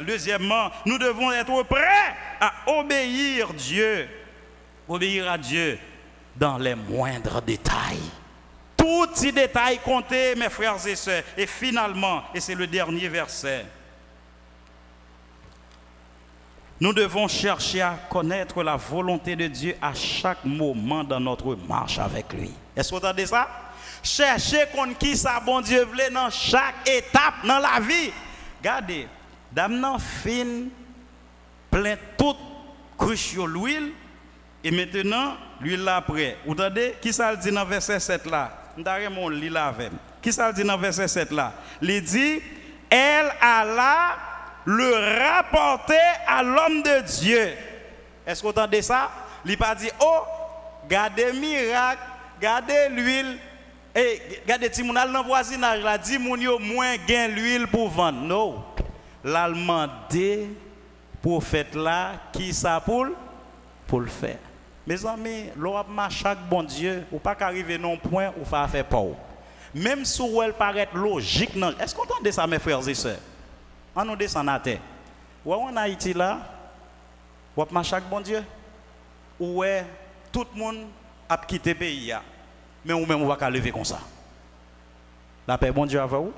Deuxièmement, nous devons être prêts à obéir à Dieu dans les moindres détails. Tous ces détails comptés, mes frères et sœurs. Et finalement, et c'est le dernier verset, nous devons chercher à connaître la volonté de Dieu à chaque moment dans notre marche avec lui. Est-ce que vous entendez ça? Chercher qui ça bon Dieu veut dans chaque étape dans la vie. Regardez, dame nan fin plein toute couche l'huile et maintenant l'huile là après. Vous entendez qui ça dit dans verset 7 là? Ndare mon lit là avec. Qui ça dit dans verset 7 là? Il dit elle alla le rapporter à l'homme de Dieu. Est-ce que vous entendez ça? Il pas dit oh, gardez miracle, gardez l'huile. Et regardez, si mon dans voisinage là, dit mon yo moins gain l'huile pour vendre. Non. L'allemand des prophètes là, qui ça pour le faire. Mes amis, l'on a chaque bon Dieu, ou pas qu'arriver non point ou faire peur. Même si elle paraît logique, non. Est-ce qu'on entend ça, mes frères et sœurs? On nous descend à terre. Ou en Haïti là, ou a chaque bon Dieu, ou est tout le monde a quitté le pays. Mais ou même on va lever comme ça. La paix bon Dieu avec vous.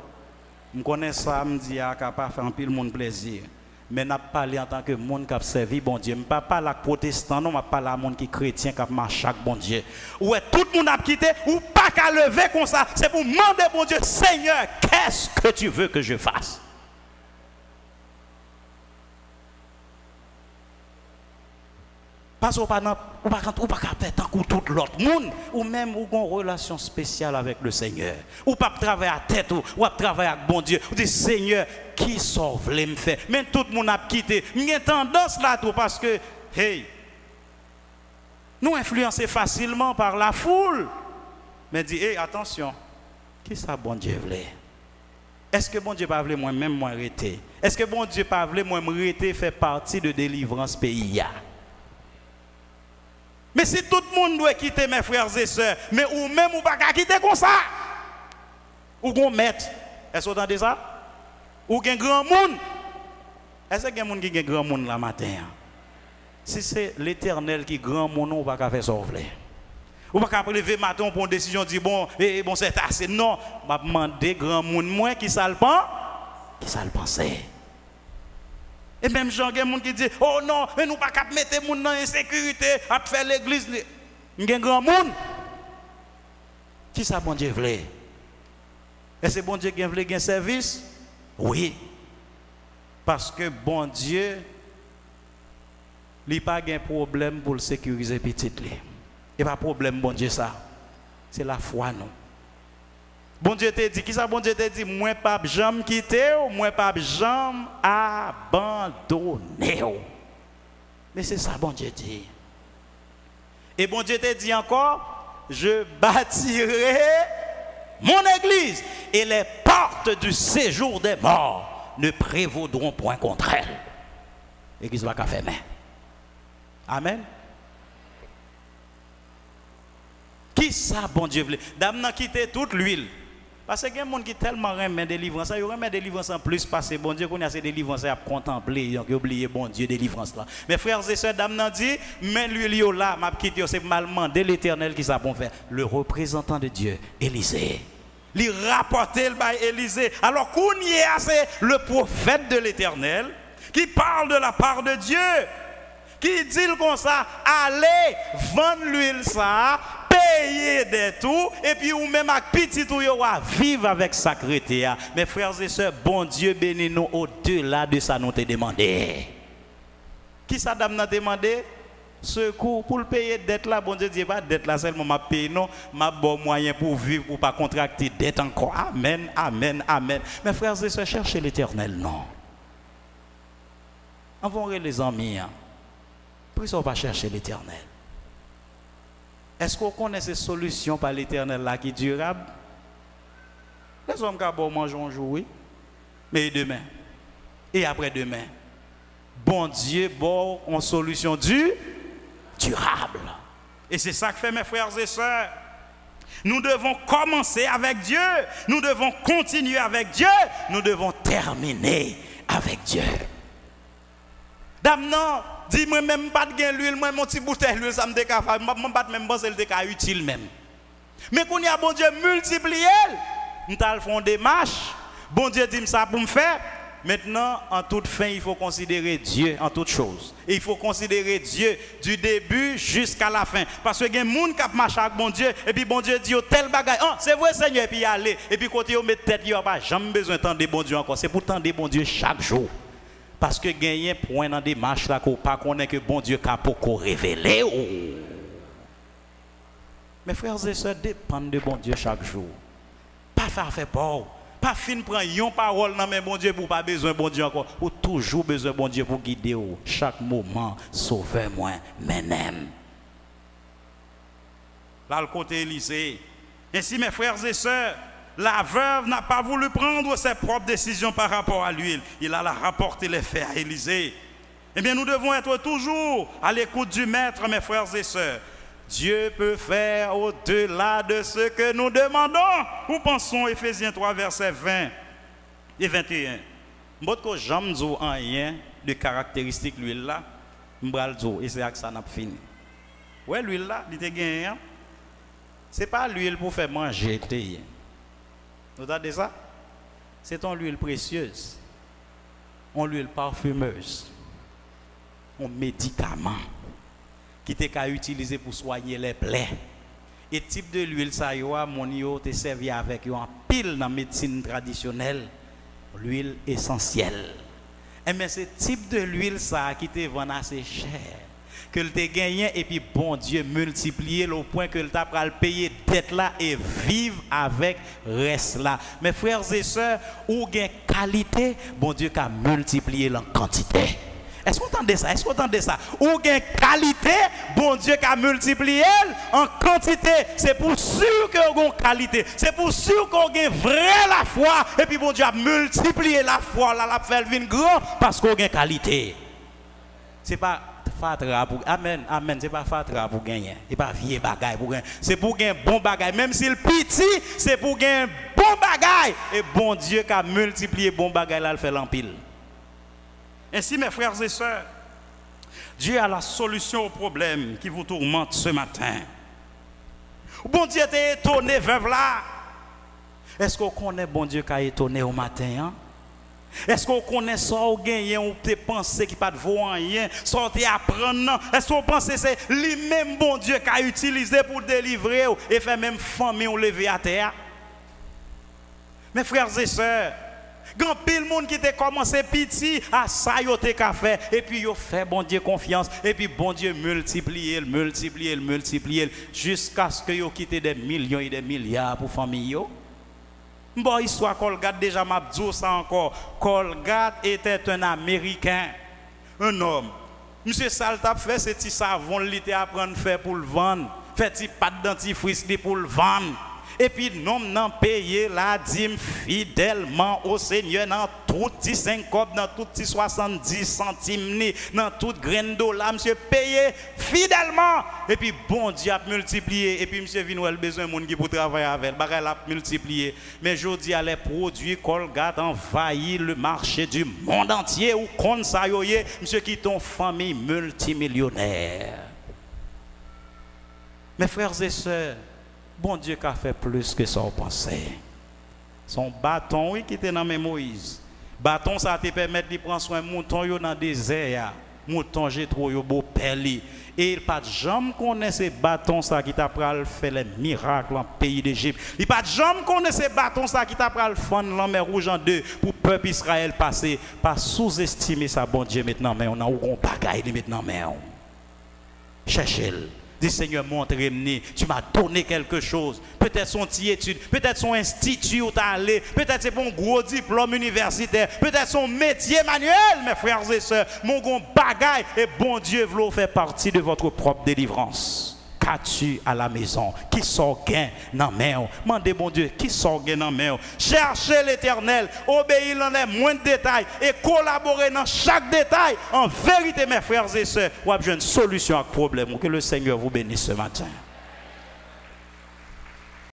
Je connais ça, je me dis capable faire un pile monde plaisir. Mais n'a pas parlé en tant que monde qui a servi bon Dieu. Je ne parle pas la protestant, non, je parle à monde qui chrétien qui marche chaque bon Dieu. Ouais, tout le monde a quitté ou pas qu'à lever comme ça. C'est pour demander bon Dieu, Seigneur, qu'est-ce que tu veux que je fasse? Parce qu'on ne peut pas faire tant que tout l'autre monde, ou même ou une relation spéciale avec le Seigneur. Ou pas travailler à tête, ou travailler avec bon Dieu. Ou dire Seigneur, qui sauve me faire? Mais tout le monde a quitté. Il y a tendance là tout parce que, hey, nous influencés facilement par la foule. Mais dit, hey, attention, qui ça bon Dieu voulait? Est-ce que bon Dieu pas voulait moi-même moi arrêter? Est-ce que bon Dieu pas voulait moi arrêter faire partie de délivrance pays? Mais si tout le monde doit quitter mes frères et sœurs, mais ou même ou pas quitter comme ça, ou qu'on mette, est-ce que vous entendez ça? Ou qu'il y a un grand monde? Est-ce qu'il y a un monde qui est grand monde la matin? Si c'est l'Éternel qui est grand monde, on ne va pas faire ça. Ou pas qu'après lever matin pour une décision dire bon c'est assez. Non, m'a demandé grand monde moins qui ça le pense, qui ça le pensait. Et même gens gen monde qui dit oh non, mais nous pas cap mettre monde dans insécurité à faire l'église. Gen grand monde qui ça bon Dieu veut. Est-ce que bon Dieu qui veut un service? Oui. Parce que bon Dieu il n'a pas de problème pour le sécuriser petit. Il n'y a pas de problème, bon Dieu, ça. C'est la foi, non. Bon Dieu te dit, qui ça, bon Dieu te dit, moi pas jamais quitter ou moi pas jamais abandonner. Mais c'est ça, bon Dieu dit. Et bon Dieu te dit encore, je bâtirai mon église et les portes du séjour des morts ne prévaudront point contre elle. L'église va fermer. Amen. Qui ça, bon Dieu, voulait? Dame n'a quitté toute l'huile. Parce qu'il y a des gens qui tellement remet délivrance, ils remet délivrance en plus parce que bon Dieu qu'on a ces délivrances à contempler, donc oublié bon Dieu délivrance là. Mes frères et sœurs, dame n'a dit, mais l'huile là, m'a quitté, c'est mal demandé l'Éternel qui ça bon faire. Le représentant de Dieu, Élisée. Il rapportait le bail Élisée. Alors qu'on y est, c'est le prophète de l'Éternel qui parle de la part de Dieu. Qui dit comme ça, allez vendre l'huile ça, payer des tout, et puis ou même avec petit tout, vivre avec sacreté. Mes frères et sœurs, bon Dieu bénit nous au-delà de ça nous te demandé. Qui ça dame n'a demandé? Secours pour le payer dette là, bon Dieu dit pas dette là seulement m'a payer non, m'a bon moyen pour vivre pour pas contracter dette encore. Amen, amen, amen. Mes frères et sœurs, cherchez l'Éternel non. Envoyez les amis. Pourquoi on va chercher l'Éternel? Est-ce qu'on connaît ces solutions par l'Éternel là qui est durable? Les hommes qui bon manger un jour, oui. Mais demain. Et après-demain. Bon Dieu, bon, en solution durable. Et c'est ça que fait mes frères et sœurs. Nous devons commencer avec Dieu. Nous devons continuer avec Dieu. Nous devons terminer avec Dieu. Dame non. Dis-moi même pas de l'huile, moi mon petit bouteille l'huile ça me décafé, moi pas même penser le déca utile même. Mais qu'on y a bon Dieu multiplié, nous t'allons faire des marches. Bon Dieu dit ça pour me faire. Maintenant en toute fin, il faut considérer Dieu en toutes choses. Et il faut considérer Dieu du début jusqu'à la fin parce que il y a des gens qui marchent avec bon Dieu et puis bon Dieu dit tel bagaille. Oh, c'est vrai Seigneur et puis y aller et puis quand ils mettent tête, il n'y a pas jamais besoin de tendre bon Dieu encore. C'est pour tendre bon Dieu chaque jour. Parce que gagner point dans des marches là qu'on pas connaît que bon Dieu a pour révéler. Mes frères et sœurs dépendent de bon Dieu chaque jour. Pas faire peur, pas fin prendre une parole dans mes bon Dieu pour pas besoin bon Dieu encore, ou toujours besoin bon Dieu pour guider chaque moment. Sauvez-moi, m'aime. Là le côté Élisée. Ainsi mes frères et sœurs, la veuve n'a pas voulu prendre ses propres décisions par rapport à l'huile. Il a rapporté les faits à Élisée. Eh bien, nous devons être toujours à l'écoute du Maître, mes frères et sœurs. Dieu peut faire au-delà de ce que nous demandons. Nous pensons Éphésiens 3, versets 20 et 21. Je ne jamais dire rien de caractéristique de l'huile là. Je vais le dire et c'est avec ça qu'on a fini. Oui, l'huile là, il était gagné. Ce n'est pas l'huile pour faire manger. Vous entendez ça? C'est une huile précieuse, une huile parfumeuse, un médicament qui était utilisé pour soigner les plaies. Et type de l'huile, ça y a, mon yo te servi avec un pile dans la médecine traditionnelle, l'huile essentielle. Et mais ce type de l'huile, ça qui te vend assez cher. Que le te gagné et puis bon Dieu multiplié au point que le t'a pral payer dette là et vivre avec reste là. Mes frères et sœurs, ou gain qualité, bon Dieu qui a multiplié en quantité. Est-ce que vous entendez ça? Est-ce que vous entendez ça? Ou gain qualité, bon Dieu qui a multiplié en quantité. C'est pour sûr que vous avez qualité. C'est pour sûr qu'on a vrai la foi. Et puis bon Dieu a multiplié la foi là, la fait venir grand parce qu'on a qualité. C'est pas fatra pour amen amen, c'est pas fatra pour gagner, c'est pas vieux bagaille pour gagner, c'est pour gagner bon bagaille, même si le petit c'est pour gagner bon bagaille et bon Dieu qui a multiplié bon bagaille là, le fait l'empile. Ainsi mes frères et sœurs, Dieu a la solution au problème qui vous tourmente ce matin. Bon Dieu t'est étonné, veuve là. Est-ce qu'on connaît bon Dieu qui a étonné au matin? Hein? Est-ce qu'on connaît ça ou gagné ou te pensé qui pas de vaut rien, ça te apprendre? Est-ce qu'on pense que c'est lui-même bon Dieu qui a utilisé pour délivrer et faire même famille ou lever à terre? Mes frères et sœurs, grand pile monde qui te commencé petit à ça yo te ka fait et puis yo fait bon Dieu confiance et puis bon Dieu multiplier jusqu'à ce que yo quitte des millions et des milliards pour famille yo. Bon, histoire Colgate, déjà m'a dit ça encore. Colgate était un Américain, un homme. Monsieur Saltap fait ce petit savon, il était apprendre à faire pour le vendre. Fait petit pâte dentifrice pour le vendre. Et puis, nous avons payé la dîme fidèlement au Seigneur dans tout petit 5 copes, dans tout petit 70 centimes, dans tout grain dollar, monsieur payé fidèlement. Et puis, bon Dieu a multiplié. Et puis, monsieur vient a besoin de monde qui pour travailler avec. Il a multiplié. Mais je dis, les produits Colgate envahissent le marché du monde entier. Ou comme ça, monsieur qui est une famille multimillionnaire. Mes frères et sœurs, bon Dieu qui a fait plus que ça on pensait. Son bâton oui, qui était dans mes Moïse. Bâton ça te permet de prendre soin mouton yo dans le désert. Mouton j'ai trop yo beau peli. Et il pas jamais connaît ces bâtons ça qui t'a pral faire les miracles en pays d'Égypte. Il pas jamais connaît ces bâtons ça qui t'a pral fendre la mer rouge en deux pour peuple Israël passer. Pas sous-estimer ça bon Dieu maintenant mais on a un bagaille maintenant mais cherchez-le. Dis Seigneur, montre-moi, tu m'as donné quelque chose. Peut-être son étude, peut-être son institut où tu es allé, peut-être c'est un gros diplôme universitaire, peut-être son métier manuel, mes frères et sœurs. Mon gros bagaille, et bon Dieu veut faire partie de votre propre délivrance. Qu'as-tu à la maison? Qui sort gain dans la main? Mandez bon Dieu, qui sort gain dans la main? Cherchez l'Éternel, obéir dans les moindres détails et collaborer dans chaque détail. En vérité, mes frères et sœurs, vous avez une solution à ce problème. Que le Seigneur vous bénisse ce matin.